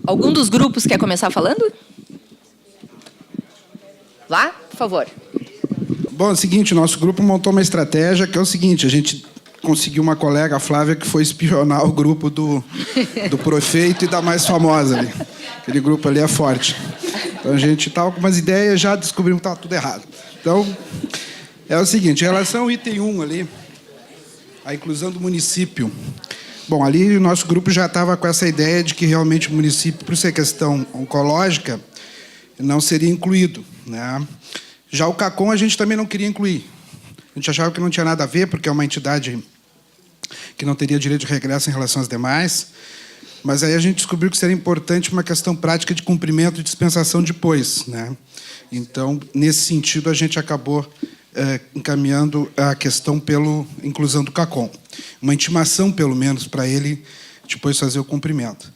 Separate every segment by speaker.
Speaker 1: Algum dos grupos quer começar falando? Lá, por favor.
Speaker 2: Bom, é o seguinte, nosso grupo montou uma estratégia que é o seguinte, a gente conseguiu uma colega, a Flávia, que foi espionar o grupo do prefeito e da mais famosa ali. Aquele grupo ali é forte. Então a gente estava com umas ideias, já descobrimos que estava tudo errado. Então, é o seguinte, em relação ao item 1 ali, a inclusão do município. Bom, ali o nosso grupo já estava com essa ideia de que realmente o município, por ser questão oncológica, não seria incluído, né? Já o CACOM a gente também não queria incluir. A gente achava que não tinha nada a ver, porque é uma entidade que não teria direito de regresso em relação às demais. Mas aí a gente descobriu que seria importante uma questão prática de cumprimento e dispensação depois, né? Então, nesse sentido, a gente acabou encaminhando a questão pela inclusão do CACOM. Uma intimação, pelo menos, para ele depois fazer o cumprimento,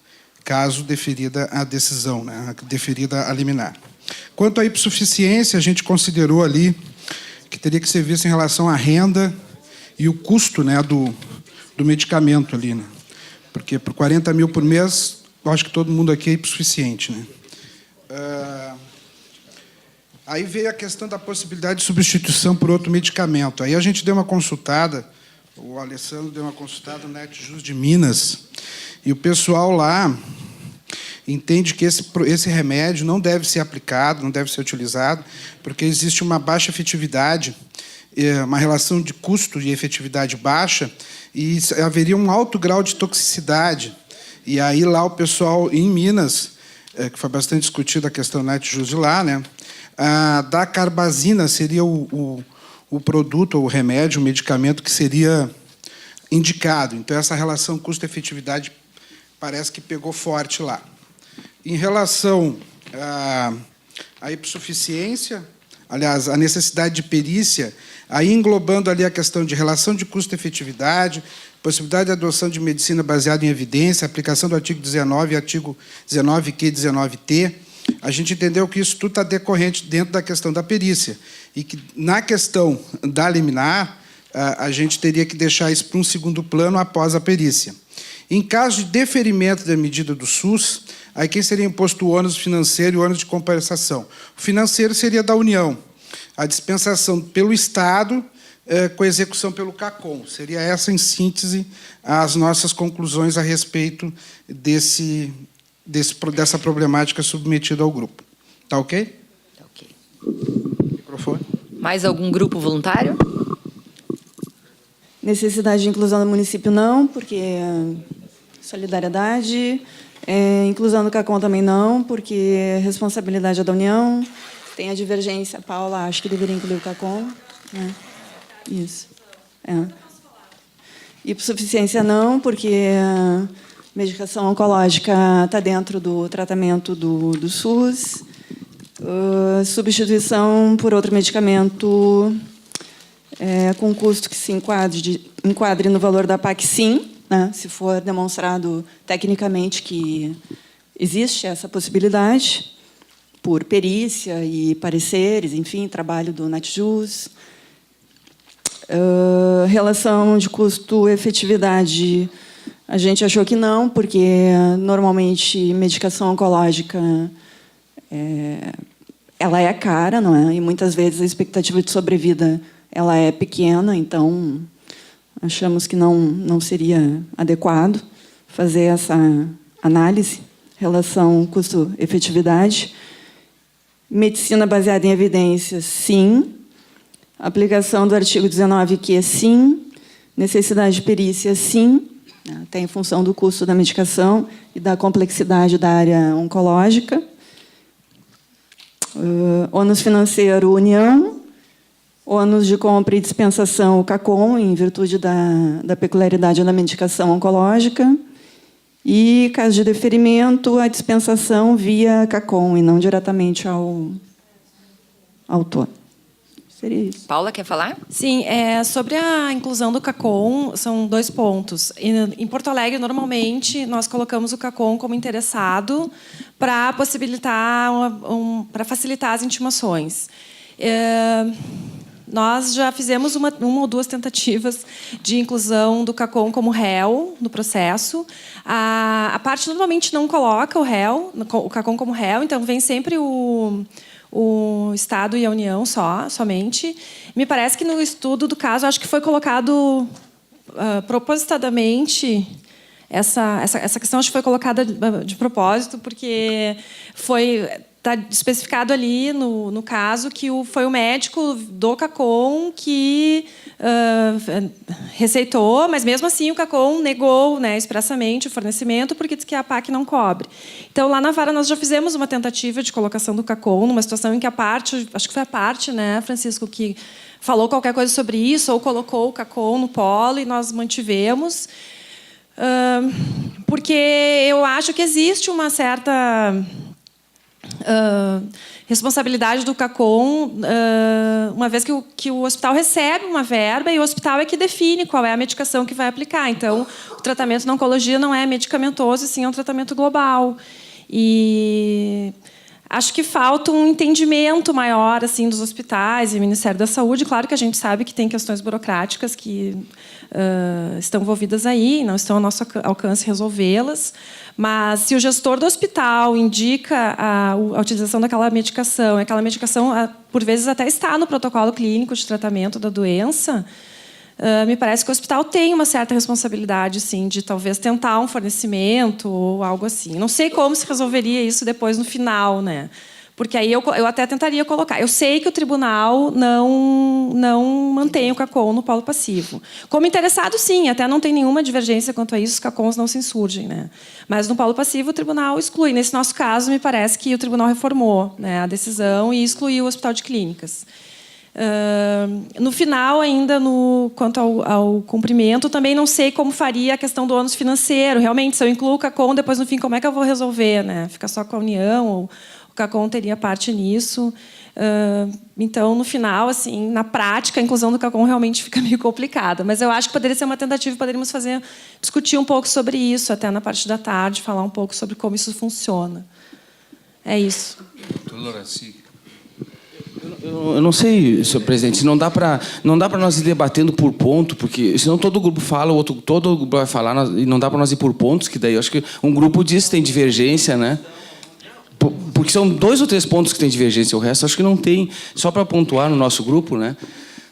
Speaker 2: caso deferida a decisão, né? Deferida a liminar. Quanto à hipossuficiência, a gente considerou ali que teria que ser visto em relação à renda e o custo, né, do medicamento ali, né? Porque por 40 mil por mês, eu acho que todo mundo aqui é hipossuficiente, né? Aí veio a questão da possibilidade de substituição por outro medicamento. Aí a gente deu uma consultada, o Alessandro deu uma consultada no NetJus de Minas, e o pessoal lá entende que esse remédio não deve ser aplicado, não deve ser utilizado, porque existe uma baixa efetividade, uma relação de custo e efetividade baixa, e haveria um alto grau de toxicidade. E aí lá o pessoal em Minas, que foi bastante discutida a questão NetJus de lá, né? A dacarbazina seria o produto, o remédio, o medicamento que seria indicado. Então, essa relação custo-efetividade parece que pegou forte lá. Em relação à hipossuficiência, aliás, a necessidade de perícia, aí englobando ali a questão de relação de custo-efetividade, possibilidade de adoção de medicina baseada em evidência, aplicação do artigo 19 e artigo 19Q e 19T, a gente entendeu que isso tudo está decorrente dentro da questão da perícia e que, na questão da liminar, a gente teria que deixar isso para um segundo plano após a perícia. Em caso de deferimento da medida do SUS, aí quem seria imposto o ônus financeiro e o ônus de compensação? O financeiro seria da União, a dispensação pelo Estado, com a execução pelo CACOM. Seria essa, em síntese, as nossas conclusões a respeito dessa problemática submetida ao grupo. Tá ok?
Speaker 1: Tá ok.
Speaker 2: Microfone.
Speaker 1: Mais algum grupo voluntário?
Speaker 3: Necessidade de inclusão do município, não, porque solidariedade. Inclusão do CACOM também não, porque responsabilidade é da União. Tem a divergência, Paula, acho que deveria incluir o CACOM. Isso. Hipossuficiência não, porque a medicação oncológica está dentro do tratamento do SUS. Substituição por outro medicamento com custo que se enquadre no valor da PAC, sim, né, se for demonstrado tecnicamente que existe essa possibilidade, por perícia e pareceres, enfim, trabalho do NetJus. Relação de custo-efetividade, a gente achou que não, porque, normalmente, medicação oncológica ela é cara, não é? E, muitas vezes, a expectativa de sobrevida ela é pequena, então, achamos que não seria adequado fazer essa análise, relação custo-efetividade. Medicina baseada em evidências, sim. Aplicação do artigo 19Q, sim. Necessidade de perícia, sim. Até em função do custo da medicação e da complexidade da área oncológica. Ônus financeiro, União. Ônus de compra e dispensação, o CACOM, em virtude da peculiaridade da medicação oncológica. E, caso de deferimento, a dispensação via CACOM e não diretamente ao autor. Seria isso.
Speaker 1: Paula, quer falar?
Speaker 4: Sim, sobre a inclusão do CACOM, são 2 pontos. Em Porto Alegre, normalmente, nós colocamos o CACOM como interessado para possibilitar, para facilitar as intimações. nós já fizemos uma ou duas tentativas de inclusão do CACOM como réu no processo. A parte normalmente não coloca o CACOM como réu, então vem sempre o Estado e a União somente. Me parece que no estudo do caso, acho que foi colocado propositadamente. Essa questão acho que foi colocada de propósito, porque está especificado ali no caso que foi o médico do CACOM que receitou, mas mesmo assim o CACOM negou, né, expressamente o fornecimento, porque diz que a PAC não cobre. Então, lá na vara, nós já fizemos uma tentativa de colocação do CACOM, numa situação em que a parte, acho que foi a parte, né, Francisco, que falou qualquer coisa sobre isso, ou colocou o CACOM no polo, e nós mantivemos. Porque eu acho que existe uma certa responsabilidade do CACOM, uma vez que o hospital recebe uma verba e o hospital é que define qual é a medicação que vai aplicar. Então, o tratamento na oncologia não é medicamentoso, sim, é um tratamento global. E acho que falta um entendimento maior assim dos hospitais e do Ministério da Saúde. Claro que a gente sabe que tem questões burocráticas que estão envolvidas aí, não estão ao nosso alcance resolvê-las. Mas se o gestor do hospital indica a utilização daquela medicação, aquela medicação, por vezes, até está no protocolo clínico de tratamento da doença, me parece que o hospital tem uma certa responsabilidade, sim, de talvez tentar um fornecimento ou algo assim. Não sei como se resolveria isso depois no final, né? Porque aí eu até tentaria colocar. Eu sei que o tribunal não mantém o CACOM no polo passivo. Como interessado, sim, até não tem nenhuma divergência quanto a isso, os CACOMs não se insurgem, né? Mas no polo passivo o tribunal exclui. Nesse nosso caso, me parece que o tribunal reformou, né, a decisão e excluiu o Hospital de Clínicas. No final, ainda, quanto ao cumprimento, também não sei como faria a questão do ônus financeiro. Realmente, se eu incluo o CACOM, depois, no fim, como é que eu vou resolver? Né? Fica só com a União? Ou o CACOM teria parte nisso? Então, no final, assim, na prática, a inclusão do CACOM realmente fica meio complicada. Mas eu acho que poderia ser uma tentativa, poderíamos discutir um pouco sobre isso, até na parte da tarde, falar um pouco sobre como isso funciona. É isso.
Speaker 5: Doutor Loraci. Eu não sei, senhor presidente, não dá para nós ir debatendo por ponto, porque senão todo grupo fala, todo grupo vai falar, e não dá para nós ir por pontos, que daí eu acho que um grupo diz que tem divergência, né? Porque são 2 ou 3 pontos que tem divergência, o resto acho que não tem. Só para pontuar no nosso grupo, né?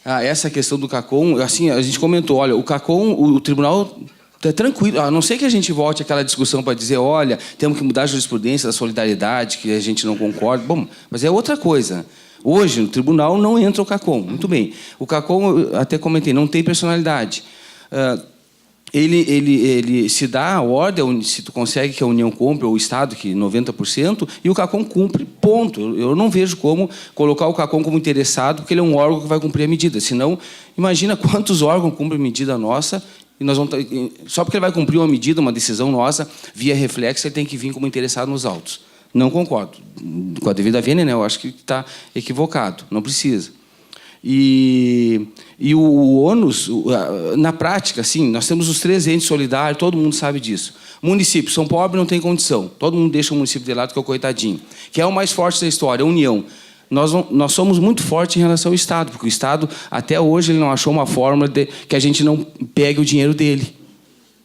Speaker 5: Essa questão do CACOM, assim, a gente comentou, olha, o CACOM, o tribunal é tranquilo, a não ser que a gente volte àquela discussão para dizer, olha, temos que mudar a jurisprudência da solidariedade, que a gente não concorda. Bom, mas é outra coisa. Hoje, no tribunal, não entra o CACOM. Muito bem. O CACOM, eu até comentei, não tem personalidade. Ele se dá a ordem, se tu consegue que a União compre, ou o Estado, que 90%, e o CACOM cumpre, ponto. Eu não vejo como colocar o CACOM como interessado, porque ele é um órgão que vai cumprir a medida. Senão, imagina quantos órgãos cumprem medida nossa, e nós vamos só porque ele vai cumprir uma medida, uma decisão nossa, via reflexo, ele tem que vir como interessado nos autos. Não concordo. Com a devida vênia, né? Eu acho que está equivocado. Não precisa. E o ônus, na prática, assim, nós temos os 3 entes solidários, todo mundo sabe disso. Municípios são pobres, não tem condição. Todo mundo deixa o município de lado, que é o coitadinho. Que é o mais forte da história, a União. Nós somos muito fortes em relação ao Estado, porque o Estado, até hoje, ele não achou uma fórmula que a gente não pegue o dinheiro dele.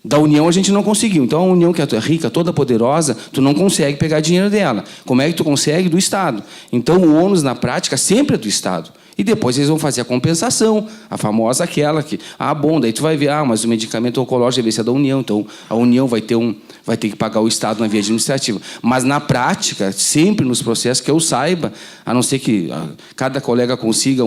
Speaker 5: Da União a gente não conseguiu. Então, a União, que é rica, toda poderosa, tu não consegue pegar dinheiro dela. Como é que tu consegue? Do Estado. Então, o ônus, na prática, sempre é do Estado. E depois eles vão fazer a compensação, a famosa aquela que... bom, daí tu vai ver, mas o medicamento oncológico deve ser da União, então a União vai ter que pagar o Estado na via administrativa. Mas, na prática, sempre nos processos, que eu saiba, a não ser que cada colega consiga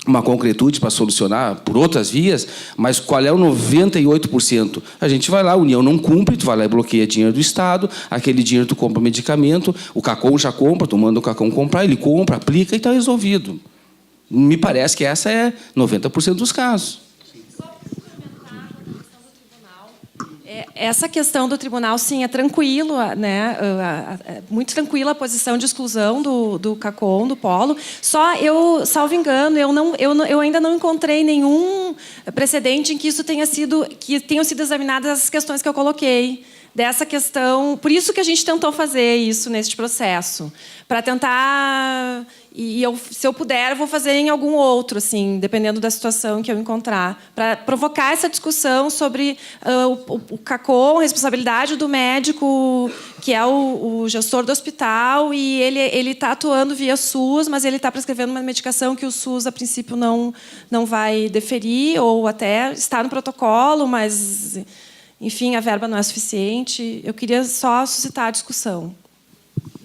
Speaker 5: uma concretude para solucionar por outras vias, mas qual é o 98%? A gente vai lá, a União não cumpre, tu vai lá e bloqueia dinheiro do Estado, aquele dinheiro tu compra medicamento, o CACOM já compra, tu manda o CACOM comprar, ele compra, aplica e está resolvido. Me parece que essa é 90% dos casos.
Speaker 4: Essa questão do tribunal, sim, é tranquilo, né? Muito tranquila a posição de exclusão do CACOM, do polo. Só salvo engano, eu ainda não encontrei nenhum precedente em que isso que tenham sido examinadas as questões que eu coloquei. dessa questão. Por isso que a gente tentou fazer isso neste processo, para tentar. Se eu puder, eu vou fazer em algum outro, assim, dependendo da situação que eu encontrar, para provocar essa discussão sobre o CACOM, a responsabilidade do médico, que é o gestor do hospital, e ele está atuando via SUS, mas ele está prescrevendo uma medicação que o SUS, a princípio, não vai deferir, ou até está no protocolo, mas, enfim, a verba não é suficiente. Eu queria só suscitar a discussão.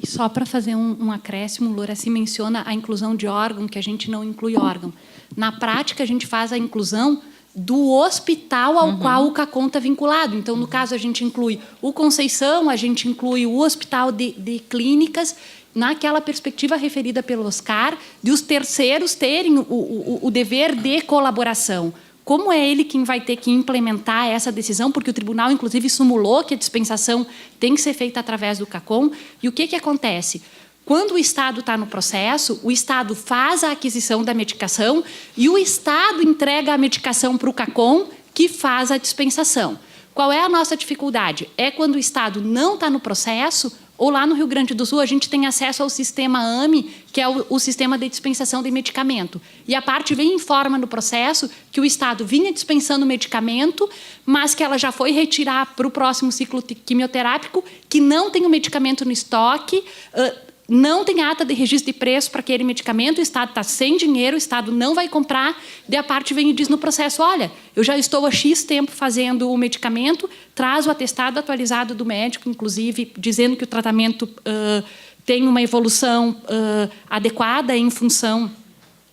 Speaker 6: E só para fazer um acréscimo, o Louraci menciona a inclusão de órgão, que a gente não inclui órgão. Na prática, a gente faz a inclusão do hospital ao qual o CACOM está vinculado. Então, no caso, a gente inclui o Conceição, a gente inclui o Hospital de Clínicas, naquela perspectiva referida pelo Oscar, de os terceiros terem o dever de colaboração. Como é ele quem vai ter que implementar essa decisão, porque o tribunal, inclusive, sumulou que a dispensação tem que ser feita através do CACOM. E o que acontece? Quando o Estado está no processo, o Estado faz a aquisição da medicação e o Estado entrega a medicação para o CACOM, que faz a dispensação. Qual é a nossa dificuldade? É quando o Estado não está no processo, ou lá no Rio Grande do Sul a gente tem acesso ao sistema AME, que é o sistema de dispensação de medicamento. E a parte vem e informa no processo que o Estado vinha dispensando medicamento, mas que ela já foi retirar para o próximo ciclo quimioterápico, que não tem o medicamento no estoque, não tem ata de registro de preço para aquele medicamento, o Estado está sem dinheiro, o Estado não vai comprar, daí a parte vem e diz no processo, olha, eu já estou há X tempo fazendo o medicamento, traz o atestado atualizado do médico, inclusive, dizendo que o tratamento tem uma evolução adequada em função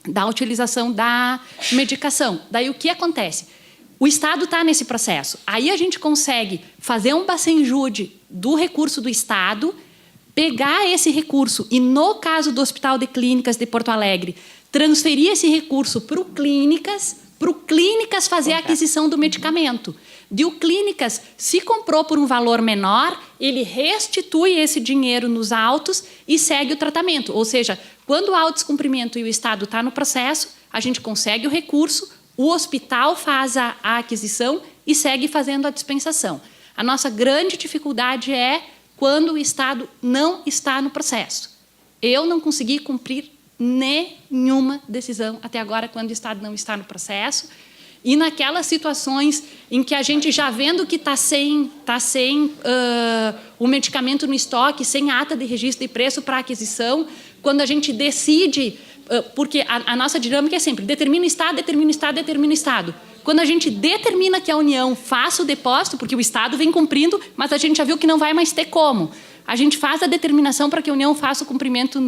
Speaker 6: da utilização da medicação. Daí o que acontece? O Estado está nesse processo. Aí a gente consegue fazer um bacenjude do recurso do Estado, pegar esse recurso e, no caso do Hospital de Clínicas de Porto Alegre, transferir esse recurso para o Clínicas fazer a aquisição do medicamento. De o Clínicas, se comprou por um valor menor, ele restitui esse dinheiro nos autos e segue o tratamento. Ou seja, quando há o descumprimento e o Estado está no processo, a gente consegue o recurso, o hospital faz a aquisição e segue fazendo a dispensação. A nossa grande dificuldade é quando o Estado não está no processo. Eu não consegui cumprir nenhuma decisão até agora quando o Estado não está no processo. E naquelas situações em que a gente já vendo que está sem o medicamento no estoque, sem ata de registro de preço para aquisição, quando a gente decide, porque a nossa dinâmica é sempre determina o Estado, determina o Estado, determina o Estado. Quando a gente determina que a União faça o depósito, porque o Estado vem cumprindo, mas a gente já viu que não vai mais ter como. A gente faz a determinação para que a União faça o cumprimento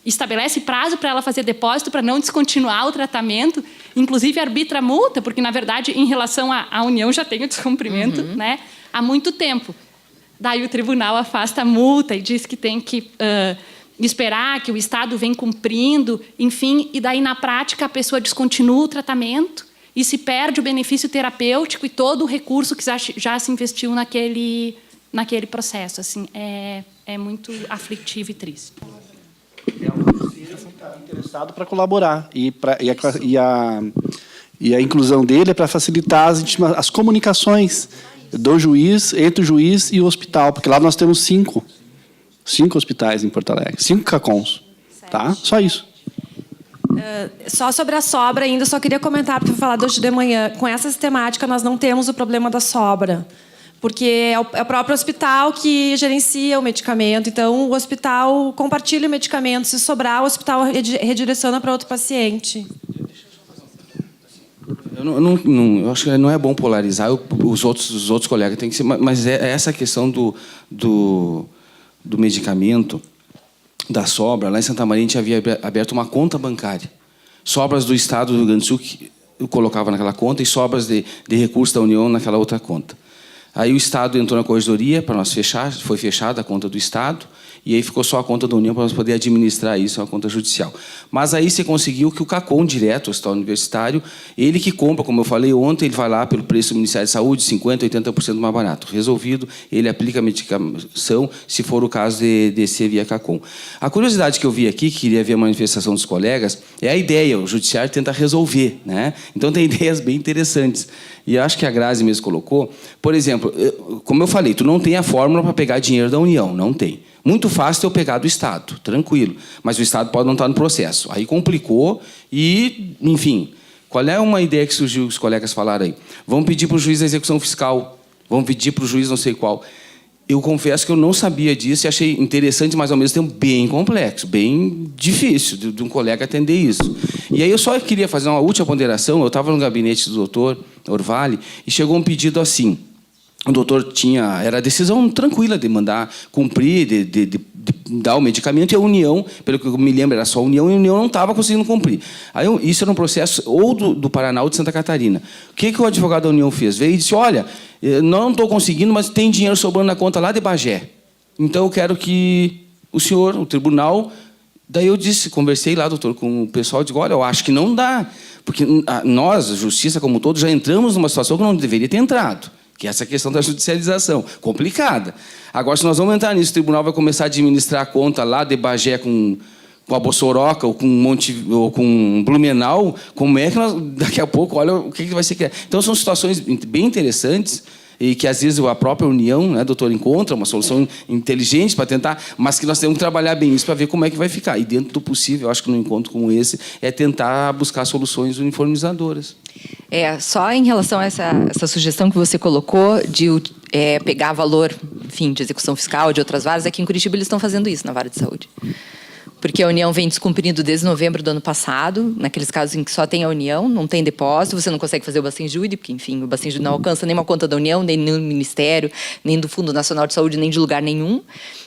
Speaker 6: estabelece prazo para ela fazer depósito para não descontinuar o tratamento, inclusive arbitra a multa, porque, na verdade, em relação à União já tem o descumprimento, né, há muito tempo. Daí o tribunal afasta a multa e diz que tem que esperar que o Estado venha cumprindo, enfim, e daí, na prática, a pessoa descontinua o tratamento e se perde o benefício terapêutico e todo o recurso que já se investiu naquele processo. Assim, é muito aflitivo e triste.
Speaker 7: Está interessado para colaborar e a inclusão dele é para facilitar as comunicações do juiz, entre o juiz e o hospital, porque lá nós temos 5 hospitais em Porto Alegre, 5 CACOMs, tá? Só isso.
Speaker 4: Só sobre a sobra ainda, só queria comentar, porque eu falar de hoje de manhã, com essa sistemática nós não temos o problema da sobra, porque é o próprio hospital que gerencia o medicamento, então o hospital compartilha o medicamento, se sobrar o hospital redireciona para outro paciente.
Speaker 5: Eu acho que não é bom polarizar, os outros colegas têm que ser, mas essa questão do medicamento, da sobra, lá em Santa Maria a gente havia aberto uma conta bancária. Sobras do Estado do Rio Grande do Sul que eu colocava naquela conta e sobras de recursos da União naquela outra conta. Aí o Estado entrou na corregedoria para nós fechar, foi fechada a conta do Estado, e aí ficou só a conta da União para nós poder administrar isso, a conta judicial. Mas aí você conseguiu que o CACOM, direto, o Hospital Universitário, ele que compra, como eu falei ontem, ele vai lá pelo preço do Ministério da Saúde, 50%, 80% mais barato. Resolvido, ele aplica a medicação, se for o caso de descer via CACOM. A curiosidade que eu vi aqui, que queria ver a manifestação dos colegas, é a ideia, o Judiciário tenta resolver, né? Então tem ideias bem interessantes. E acho que a Grazi mesmo colocou, por exemplo, exemplo, como eu falei, tu não tem a fórmula para pegar dinheiro da União, não tem. Muito fácil eu pegar do Estado, tranquilo. Mas o Estado pode não estar no processo. Aí complicou e, enfim, qual é uma ideia que surgiu, os colegas falaram aí? Vamos pedir para o juiz da execução fiscal, vamos pedir para o juiz não sei qual. Eu confesso que eu não sabia disso e achei interessante, mas ao mesmo tempo bem complexo, bem difícil de um colega atender isso. E aí eu só queria fazer uma última ponderação. Eu estava no gabinete do doutor Orvale e chegou um pedido assim. O doutor era a decisão tranquila de mandar cumprir, de dar o medicamento, e a União, pelo que eu me lembro, era só a União, e a União não estava conseguindo cumprir. Aí, isso era um processo ou do Paraná ou de Santa Catarina. O que o advogado da União fez? Veio e disse, olha, não estou conseguindo, mas tem dinheiro sobrando na conta lá de Bagé. Então, eu quero que o senhor, o tribunal... Daí eu conversei lá, doutor, com o pessoal, e digo, olha, eu acho que não dá, porque nós, a justiça como um todo, já entramos numa situação que não deveria ter entrado, que é essa questão da judicialização, complicada. Agora, se nós vamos entrar nisso, o tribunal vai começar a administrar a conta lá de Bagé com a Bossoroca ou com Blumenau, como é que nós, daqui a pouco, olha o que vai ser criado. Então, são situações bem interessantes e que, às vezes, a própria União, né, doutor, encontra uma solução inteligente para tentar, mas que nós temos que trabalhar bem isso para ver como é que vai ficar. E, dentro do possível, eu acho que num encontro como esse, é tentar buscar soluções uniformizadoras.
Speaker 1: Só em relação a essa sugestão que você colocou de pegar valor, enfim, de execução fiscal de outras varas, aqui em Curitiba eles estão fazendo isso na vara de saúde. Porque a União vem descumprindo desde novembro do ano passado, naqueles casos em que só tem a União, não tem depósito, você não consegue fazer o Bacenjude, porque, enfim, o Bacenjude não alcança nem uma conta da União, nem no Ministério, nem do Fundo Nacional de Saúde, nem de lugar nenhum.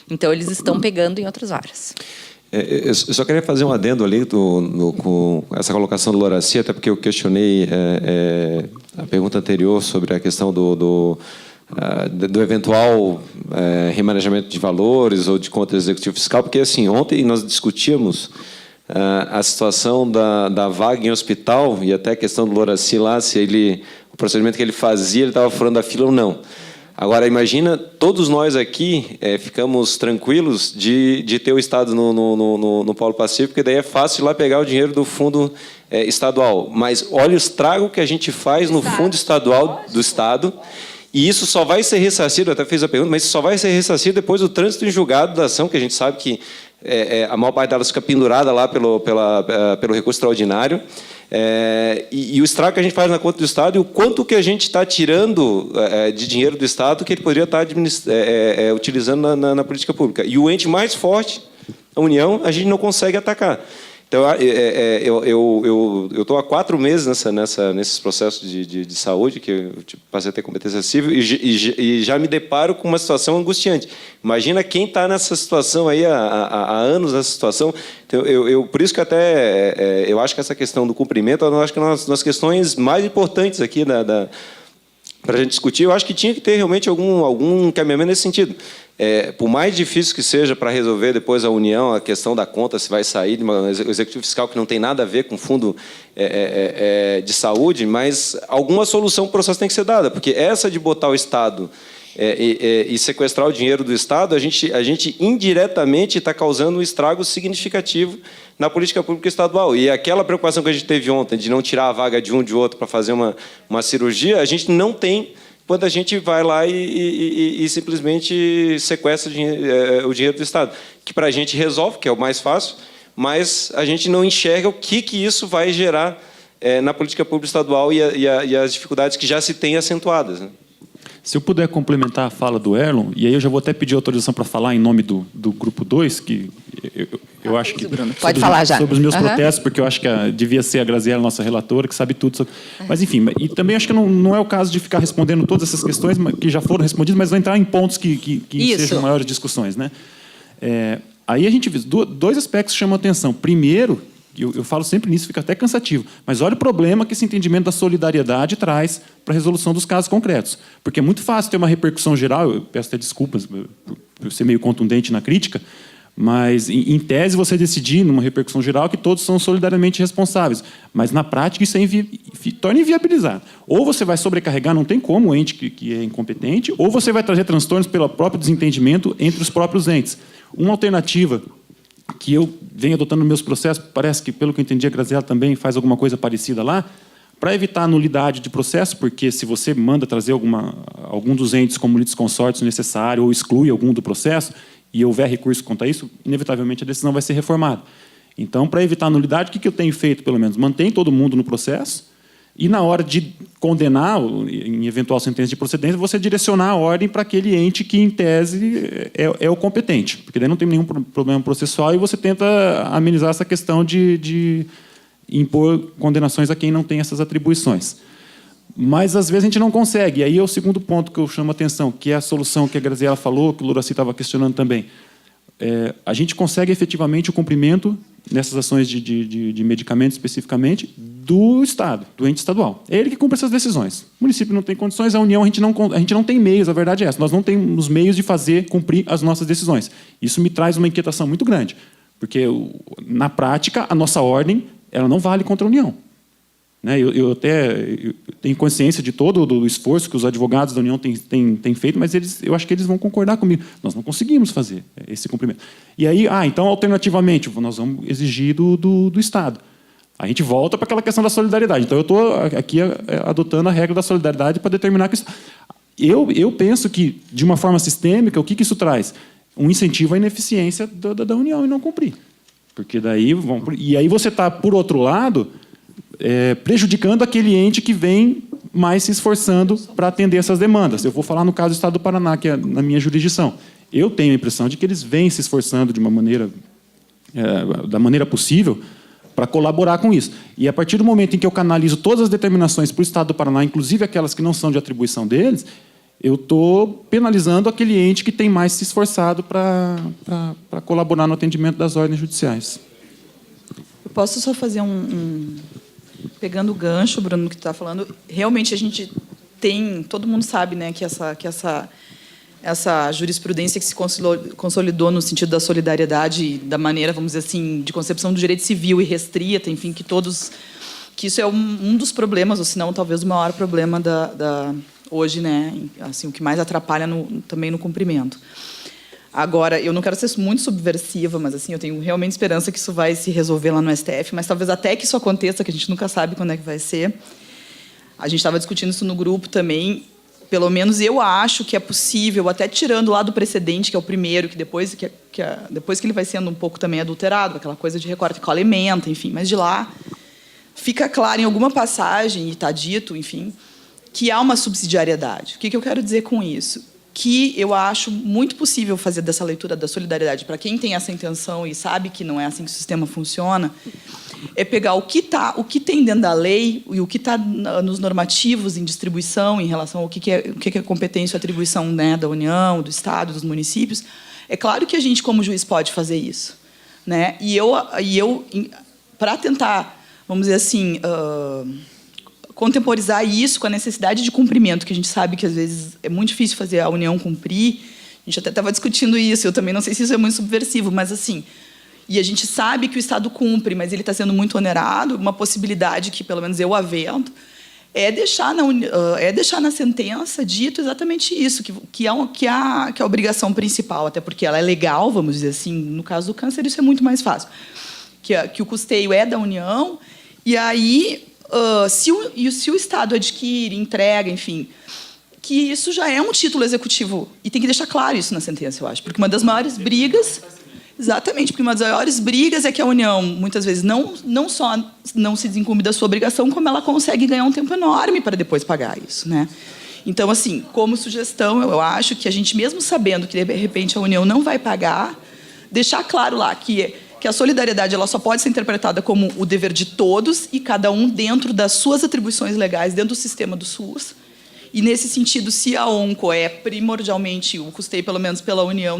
Speaker 1: Então, eles estão pegando em outras varas.
Speaker 8: Eu só queria fazer um adendo ali com essa colocação do Loraci, até porque eu questionei a pergunta anterior sobre a questão do eventual remanejamento de valores ou de conta do executivo fiscal, porque assim, ontem nós discutíamos a situação da vaga em hospital e até a questão do Loraci lá, se o procedimento que ele fazia, ele estava furando a fila ou não. Agora, imagina, todos nós aqui ficamos tranquilos de ter o Estado no Polo Pacífico, porque daí é fácil ir lá pegar o dinheiro do fundo estadual. Mas olha o estrago que a gente faz no fundo estadual do Estado, e isso só vai ser ressarcido, eu até fiz a pergunta, mas isso só vai ser ressarcido depois do trânsito em julgado da ação, que a gente sabe que a maior parte delas fica pendurada lá pelo recurso extraordinário, e o estrago que a gente faz na conta do Estado e o quanto que a gente está tirando de dinheiro do Estado que ele poderia estar utilizando na política pública. E o ente mais forte, a União, a gente não consegue atacar. Então, eu estou há 4 meses nesses processos de saúde, que eu passei a ter competência civil, e já me deparo com uma situação angustiante. Imagina quem está nessa situação aí há anos, nessa situação. Então, por isso que até eu acho que essa questão do cumprimento, eu acho que é uma das questões mais importantes aqui para a gente discutir. Eu acho que tinha que ter realmente algum caminhamento nesse sentido. Por mais difícil que seja para resolver depois a União, a questão da conta, se vai sair de um executivo fiscal que não tem nada a ver com fundo de saúde, mas alguma solução para o processo tem que ser dada, porque essa de botar o Estado e sequestrar o dinheiro do Estado, a gente indiretamente está causando um estrago significativo na política pública estadual. E aquela preocupação que a gente teve ontem de não tirar a vaga de um de outro para fazer uma cirurgia, a gente não tem quando a gente vai lá e simplesmente sequestra o dinheiro do Estado, que para a gente resolve, que é o mais fácil, mas a gente não enxerga o que isso vai gerar na política pública estadual e as dificuldades que já se têm acentuadas, né?
Speaker 9: Se eu puder complementar a fala do Erlon, e aí eu já vou até pedir autorização para falar em nome do Grupo 2, que eu acho que...
Speaker 1: Pode falar já.
Speaker 9: Sobre os meus protestos, porque eu acho que devia ser a Graziela, nossa relatora, que sabe tudo sobre... Mas, enfim, e também acho que não é o caso de ficar respondendo todas essas questões que já foram respondidas, mas vou entrar em pontos que sejam maiores discussões, né? Aí a gente vê 2 aspectos que chamam a atenção. Primeiro, eu falo sempre nisso, fica até cansativo, mas olha o problema que esse entendimento da solidariedade traz para a resolução dos casos concretos. Porque é muito fácil ter uma repercussão geral, eu peço até desculpas por ser meio contundente na crítica, mas, em tese, você decidir, numa repercussão geral, que todos são solidariamente responsáveis. Mas, na prática, isso torna inviabilizado. Ou você vai sobrecarregar, não tem como, o ente que é incompetente, ou você vai trazer transtornos pelo próprio desentendimento entre os próprios entes. Uma alternativa que eu venho adotando nos meus processos, parece que, pelo que eu entendi, a Graziela também faz alguma coisa parecida lá, para evitar a nulidade de processo, porque se você manda trazer algum dos entes como litisconsorte necessário ou exclui algum do processo e houver recurso contra isso, inevitavelmente a decisão vai ser reformada. Então, para evitar a nulidade, o que eu tenho feito, pelo menos? Mantém todo mundo no processo e, na hora de condenar, em eventual sentença de procedência, você direcionar a ordem para aquele ente que, em tese, é o competente, porque daí não tem nenhum problema processual e você tenta amenizar essa questão de impor condenações a quem não tem essas atribuições. Mas, às vezes, a gente não consegue. E aí é o segundo ponto que eu chamo a atenção, que é a solução que a Graziela falou, que o Louraci estava questionando também. A gente consegue, efetivamente, o cumprimento, nessas ações de medicamentos, especificamente, do Estado, do ente estadual. É ele que cumpre essas decisões. O município não tem condições, a União, a gente não tem meios, a verdade é essa. Nós não temos meios de cumprir as nossas decisões. Isso me traz uma inquietação muito grande, porque, na prática, a nossa ordem ela não vale contra a União. Né? Eu tenho consciência de todo o esforço que os advogados da União têm feito, mas eu acho que eles vão concordar comigo. Nós não conseguimos fazer esse cumprimento. E aí, então, alternativamente, nós vamos exigir do Estado. A gente volta para aquela questão da solidariedade. Então, eu estou aqui adotando a regra da solidariedade para determinar que eu penso que, de uma forma sistêmica, o que isso traz? Um incentivo à ineficiência da União em não cumprir. Porque daí e aí você está, por outro lado, prejudicando aquele ente que vem mais se esforçando para atender essas demandas. Eu vou falar no caso do Estado do Paraná, que é na minha jurisdição. Eu tenho a impressão de que eles vêm se esforçando de uma maneira, da maneira possível, para colaborar com isso. E a partir do momento em que eu canalizo todas as determinações para o Estado do Paraná, inclusive aquelas que não são de atribuição deles, eu estou penalizando aquele ente que tem mais se esforçado para colaborar no atendimento das ordens judiciais.
Speaker 10: Eu posso só fazer pegando o gancho, Bruno, que tu está falando, realmente a gente tem, todo mundo sabe, né, que essa jurisprudência que se consolidou no sentido da solidariedade e da maneira, vamos dizer assim, de concepção do direito civil e restrita, enfim, que isso é um dos problemas, ou se não, talvez o maior problema hoje, né, assim, o que mais atrapalha também no cumprimento. Agora, eu não quero ser muito subversiva, mas assim, eu tenho realmente esperança que isso vai se resolver lá no STF, mas talvez até que isso aconteça, que a gente nunca sabe quando é que vai ser. A gente estava discutindo isso no grupo também. Pelo menos eu acho que é possível, até tirando lá do precedente, que é o primeiro, que depois que ele vai sendo um pouco também adulterado, aquela coisa de recorte que alimenta, enfim, mas de lá fica claro em alguma passagem, e está dito, enfim, que há uma subsidiariedade. O que eu quero dizer com isso? Que eu acho muito possível fazer dessa leitura da solidariedade, para quem tem essa intenção e sabe que não é assim que o sistema funciona, é pegar o que tem dentro da lei e o que está nos normativos em distribuição em relação ao que é competência e atribuição, né, da União, do Estado, dos municípios. É claro que a gente, como juiz, pode fazer isso, né? E eu para tentar, vamos dizer assim, contemporizar isso com a necessidade de cumprimento, que a gente sabe que, às vezes, é muito difícil fazer a União cumprir. A gente até estava discutindo isso, eu também não sei se isso é muito subversivo, mas, assim, e a gente sabe que o Estado cumpre, mas ele está sendo muito onerado. Uma possibilidade que, pelo menos, eu avento, é deixar na sentença dito exatamente isso, que é a obrigação principal, até porque ela é legal, vamos dizer assim. No caso do câncer, isso é muito mais fácil. Que o custeio é da União, e aí... se o Estado adquire, entrega, enfim, que isso já é um título executivo. E tem que deixar claro isso na sentença, eu acho. Porque uma das maiores brigas... Exatamente, porque uma das maiores brigas é que a União, muitas vezes, não só não se desincumbe da sua obrigação, como ela consegue ganhar um tempo enorme para depois pagar isso, né? Então, assim, como sugestão, eu acho que a gente, mesmo sabendo que, de repente, a União não vai pagar, deixar claro lá que a solidariedade ela só pode ser interpretada como o dever de todos e cada um dentro das suas atribuições legais, dentro do sistema do SUS. E, nesse sentido, se a ONCO é primordialmente o custeio, pelo menos pela União,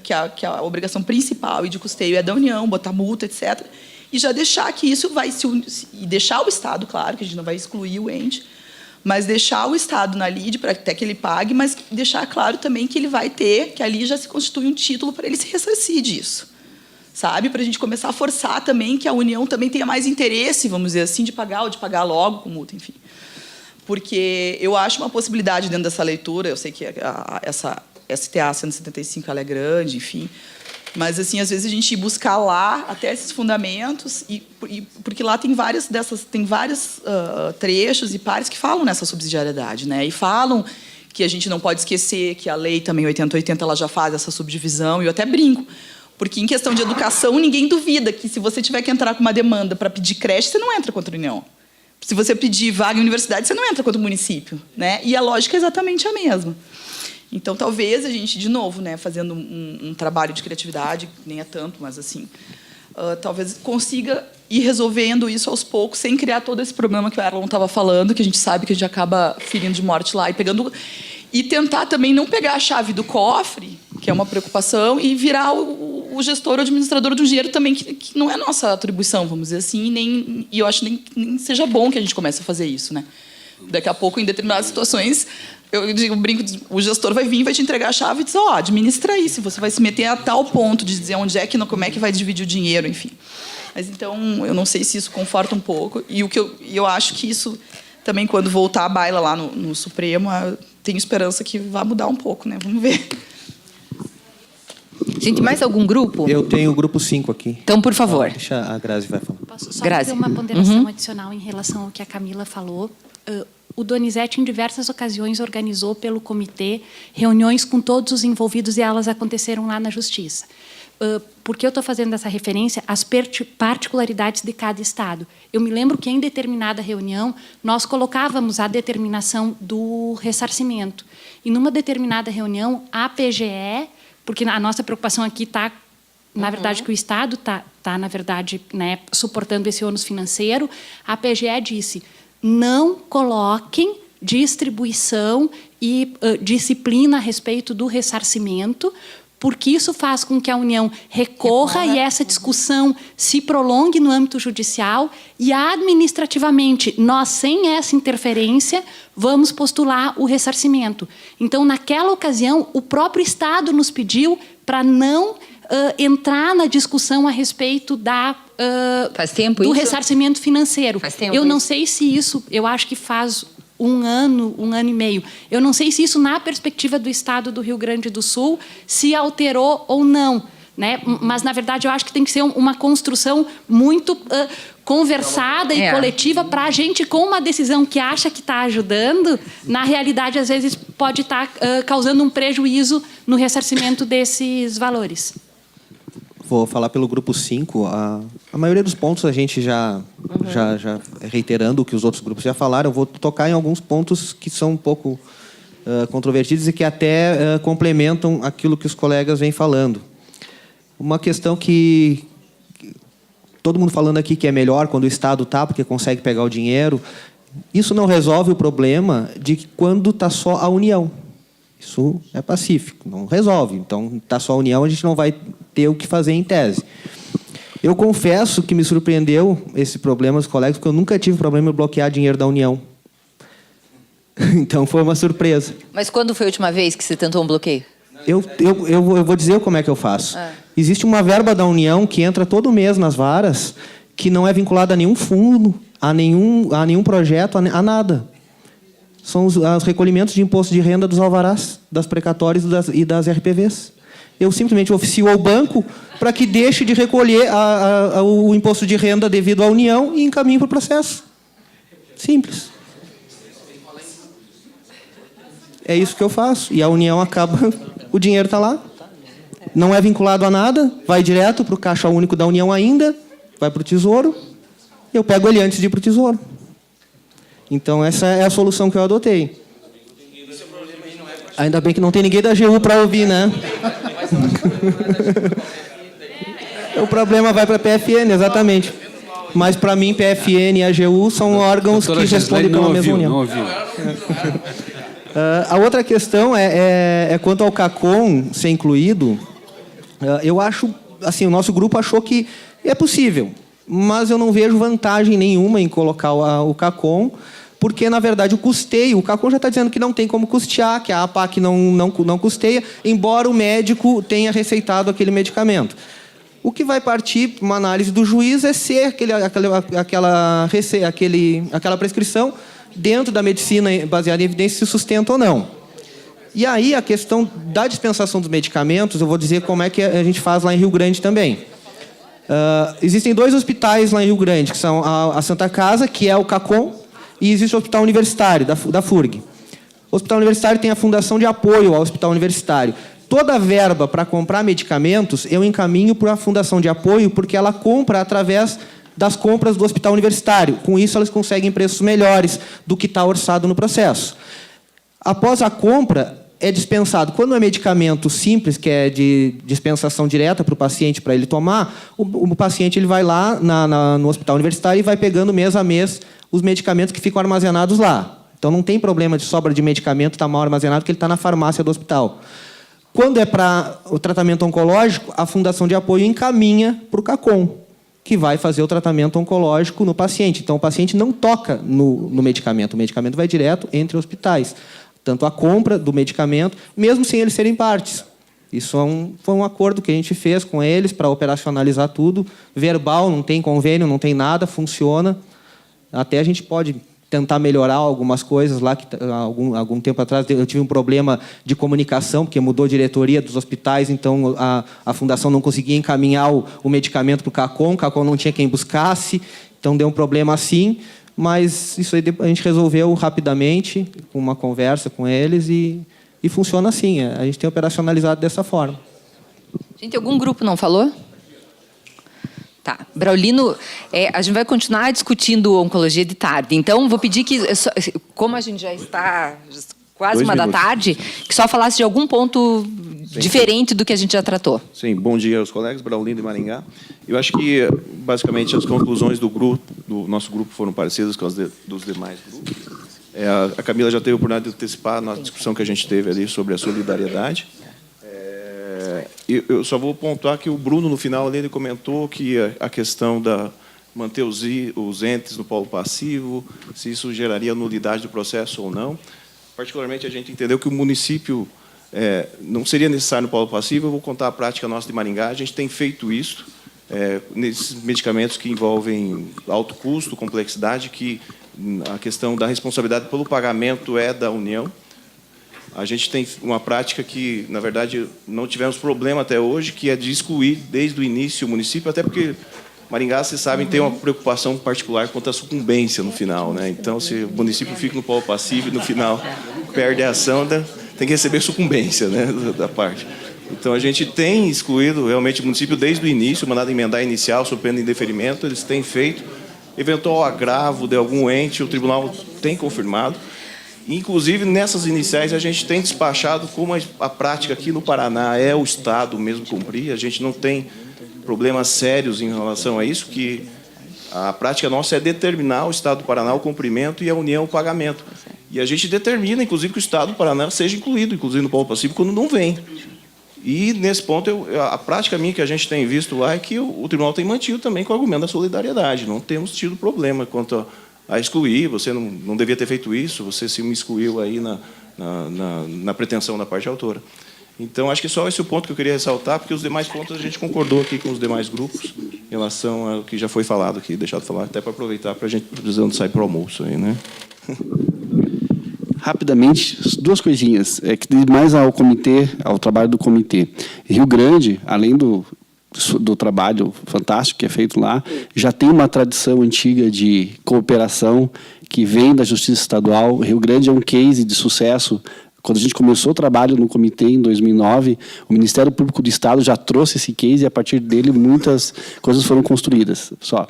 Speaker 10: que a obrigação principal e de custeio é da União, botar multa, etc., e já deixar que isso vai e deixar o Estado, claro, que a gente não vai excluir o ente, mas deixar o Estado na lide para até que ele pague, mas deixar claro também que ele vai ter, que ali já se constitui um título para ele se ressarcir disso. Sabe? Para a gente começar a forçar também que a União também tenha mais interesse, vamos dizer assim, de pagar ou de pagar logo com multa, enfim. Porque eu acho uma possibilidade dentro dessa leitura, eu sei que essa STA 175 ela é grande, enfim, Mas, assim, às vezes a gente ir buscar lá até esses fundamentos, porque lá tem vários trechos e pares que falam nessa subsidiariedade, né? E falam que a gente não pode esquecer que a lei também 8080 ela já faz essa subdivisão, e eu até brinco, porque em questão de educação ninguém duvida que se você tiver que entrar com uma demanda para pedir creche, você não entra contra a União. Se você pedir vaga em universidade, você não entra contra o município, né? E a lógica é exatamente a mesma. Então, talvez a gente, de novo, né, fazendo um trabalho de criatividade, nem é tanto, mas assim, talvez consiga ir resolvendo isso aos poucos, sem criar todo esse problema que o Erlon estava falando, que a gente sabe que a gente acaba ferindo de morte lá, e tentar também não pegar a chave do cofre, que é uma preocupação, e virar o gestor ou administrador de um dinheiro também que não é nossa atribuição, vamos dizer assim, e eu acho nem seja bom que a gente comece a fazer isso, né? Daqui a pouco, em determinadas situações, eu brinco, o gestor vai vir, vai te entregar a chave e diz, administra isso, você vai se meter a tal ponto de dizer onde é que, como é que vai dividir o dinheiro, enfim. Mas, então, eu não sei se isso conforta um pouco, e eu acho que isso também, quando voltar a baila lá no Supremo, tenho esperança que vai mudar um pouco, né? Vamos ver.
Speaker 1: Gente, mais algum grupo?
Speaker 11: Eu tenho o grupo 5 aqui.
Speaker 1: Então, por favor.
Speaker 11: Deixa a Grazi vai falar.
Speaker 6: Posso só
Speaker 1: Grazi.
Speaker 6: fazer uma ponderação adicional em relação ao que a Camila falou? O Donizete, em diversas ocasiões, organizou pelo comitê reuniões com todos os envolvidos e elas aconteceram lá na Justiça. Por que eu estou fazendo essa referência? Às particularidades de cada estado. Eu me lembro que, em determinada reunião, nós colocávamos a determinação do ressarcimento. E, numa determinada reunião, a PGE, porque a nossa preocupação aqui está, na verdade, que o Estado está na verdade, né, suportando esse ônus financeiro, a PGE disse: não coloquem distribuição e disciplina a respeito do ressarcimento, porque isso faz com que a União recorra e essa discussão se prolongue no âmbito judicial e, administrativamente, nós, sem essa interferência, vamos postular o ressarcimento. Então, naquela ocasião, o próprio Estado nos pediu para não entrar na discussão a respeito do ressarcimento financeiro.
Speaker 1: Faz tempo
Speaker 6: eu não sei se isso, eu acho que faz um ano e meio. Eu não sei se isso, na perspectiva do Estado do Rio Grande do Sul, se alterou ou não, né? Mas, na verdade, eu acho que tem que ser uma construção muito conversada e coletiva para a gente, com uma decisão que acha que está ajudando, na realidade, às vezes, pode estar causando um prejuízo no ressarcimento desses valores.
Speaker 11: Vou falar pelo grupo 5. A maioria dos pontos a gente já reiterando o que os outros grupos já falaram, eu vou tocar em alguns pontos que são um pouco controvertidos e que até complementam aquilo que os colegas vêm falando. Uma questão que todo mundo falando aqui que é melhor quando o Estado está, porque consegue pegar o dinheiro, isso não resolve o problema de que quando está só a União. Isso é pacífico, não resolve. Então, está só a União, a gente não vai ter o que fazer em tese. Eu confesso que me surpreendeu esse problema dos colegas, porque eu nunca tive problema em bloquear dinheiro da União. Então, foi uma surpresa.
Speaker 1: Mas quando foi a última vez que você tentou um bloqueio?
Speaker 11: Eu vou dizer como é que eu faço. Existe uma verba da União que entra todo mês nas varas, que não é vinculada a nenhum fundo, a nenhum projeto, a nada. São os recolhimentos de imposto de renda dos alvarás, das precatórias e das RPVs. Eu simplesmente oficio ao banco para que deixe de recolher o imposto de renda devido à União e encaminhe para o processo. Simples. É isso que eu faço. E a União acaba... O dinheiro está lá. Não é vinculado a nada. Vai direto para o Caixa Único da União ainda. Vai para o Tesouro. Eu pego ele antes de ir para o Tesouro. Então, essa é a solução que eu adotei. Ainda bem que não tem ninguém da AGU para ouvir, né? O problema vai para a PFN, exatamente. Mas, para mim, PFN e AGU são órgãos que respondem pela mesma União. A outra questão é quanto ao CACOM ser incluído. Eu acho, assim, o nosso grupo achou que é possível, mas eu não vejo vantagem nenhuma em colocar o CACOM, porque, na verdade, o CACOM já está dizendo que não tem como custear, que a APAC não custeia, embora o médico tenha receitado aquele medicamento. O que vai partir, uma análise do juiz, é ser aquela prescrição dentro da medicina baseada em evidência se sustenta ou não. E aí, a questão da dispensação dos medicamentos, eu vou dizer como é que a gente faz lá em Rio Grande também. Existem 2 hospitais lá em Rio Grande, que são a Santa Casa, que é o CACOM, e existe o Hospital Universitário, da FURG. O Hospital Universitário tem a Fundação de Apoio ao Hospital Universitário. Toda a verba para comprar medicamentos, eu encaminho para a Fundação de Apoio, porque ela compra através das compras do Hospital Universitário. Com isso, elas conseguem preços melhores do que está orçado no processo. Após a compra, é dispensado. Quando é medicamento simples, que é de dispensação direta para o paciente, para ele tomar, o paciente ele vai lá no Hospital Universitário e vai pegando mês a mês os medicamentos que ficam armazenados lá. Então, não tem problema de sobra de medicamento, está mal armazenado, porque ele está na farmácia do hospital. Quando é para o tratamento oncológico, a Fundação de Apoio encaminha para o CACOM, que vai fazer o tratamento oncológico no paciente. Então, o paciente não toca no medicamento. O medicamento vai direto entre hospitais. Tanto a compra do medicamento, mesmo sem eles serem partes. Isso foi um acordo que a gente fez com eles para operacionalizar tudo. Verbal, não tem convênio, não tem nada, funciona. Até a gente pode tentar melhorar algumas coisas lá, que algum tempo atrás eu tive um problema de comunicação, porque mudou a diretoria dos hospitais, então a fundação não conseguia encaminhar o medicamento para o CACOM não tinha quem buscasse, então deu um problema assim, mas isso aí a gente resolveu rapidamente, com uma conversa com eles, e funciona assim, a gente tem operacionalizado dessa forma.
Speaker 1: Gente, algum grupo não falou? Tá. Braulino, a gente vai continuar discutindo oncologia de tarde. Então, vou pedir que, como a gente já está quase 1 da tarde, que só falasse de algum ponto diferente do que a gente já tratou.
Speaker 12: Sim, bom dia aos colegas, Braulino de Maringá. Eu acho que, basicamente, as conclusões do nosso grupo foram parecidas com as dos demais grupos. A Camila já teve a oportunidade de antecipar na discussão que a gente teve ali sobre a solidariedade. Eu só vou pontuar que o Bruno, no final, ali, ele comentou que a questão da manter os entes no polo passivo, se isso geraria nulidade do processo ou não. Particularmente, a gente entendeu que o município não seria necessário no polo passivo. Eu vou contar a prática nossa de Maringá. A gente tem feito isso nesses medicamentos que envolvem alto custo, complexidade, que a questão da responsabilidade pelo pagamento é da União. A gente tem uma prática que, na verdade, não tivemos problema até hoje, que é de excluir desde o início o município, até porque Maringá, vocês sabem, tem uma preocupação particular quanto à sucumbência no final, né? Então, se o município fica no polo passivo e no final perde a ação, tem que receber sucumbência, né, da parte. Então, a gente tem excluído realmente o município desde o início, mandado emendar inicial, sob pena de indeferimento, eles têm feito. Eventual agravo de algum ente, o tribunal tem confirmado. Inclusive, nessas iniciais, a gente tem despachado como a prática aqui no Paraná é o Estado mesmo cumprir. A gente não tem problemas sérios em relação a isso, que a prática nossa é determinar o Estado do Paraná o cumprimento e a União o pagamento. E a gente determina, inclusive, que o Estado do Paraná seja incluído, inclusive no polo passivo, quando não vem. E, nesse ponto, a prática minha que a gente tem visto lá é que o tribunal tem mantido também com o argumento da solidariedade. Não temos tido problema quanto a excluir, você não devia ter feito isso, você se me excluiu aí na pretensão da parte autora. Então, acho que só esse é o ponto que eu queria ressaltar, porque os demais pontos a gente concordou aqui com os demais grupos em relação ao que já foi falado aqui, deixado de falar, até para aproveitar para a gente precisando sair para o almoço aí, né?
Speaker 7: Rapidamente, 2 coisinhas. Que diz mais ao trabalho do comitê. Rio Grande, além do trabalho fantástico que é feito lá, já tem uma tradição antiga de cooperação que vem da Justiça Estadual. Rio Grande é um case de sucesso. Quando a gente começou o trabalho no comitê, em 2009, o Ministério Público do Estado já trouxe esse case e, a partir dele, muitas coisas foram construídas. Só.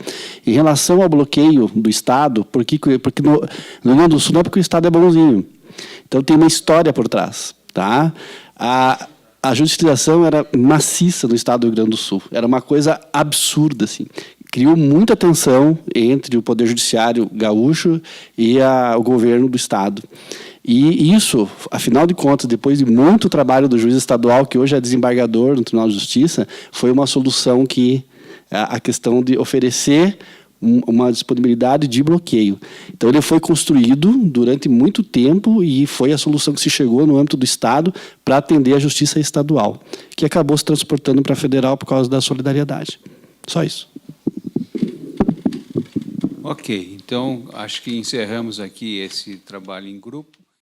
Speaker 7: Em relação ao bloqueio do Estado, porque no Rio Grande do Sul não é porque o Estado é bonzinho. Então, tem uma história por trás. Tá? A judicialização era maciça no Estado do Rio Grande do Sul. Era uma coisa absurda, assim. Criou muita tensão entre o Poder Judiciário gaúcho e o governo do Estado. E isso, afinal de contas, depois de muito trabalho do juiz estadual, que hoje é desembargador no Tribunal de Justiça, foi uma solução que a questão de oferecer uma disponibilidade de bloqueio. Então, ele foi construído durante muito tempo e foi a solução que se chegou no âmbito do Estado para atender a Justiça Estadual, que acabou se transportando para a Federal por causa da solidariedade. Só isso.
Speaker 13: Ok, então acho que encerramos aqui esse trabalho em grupo.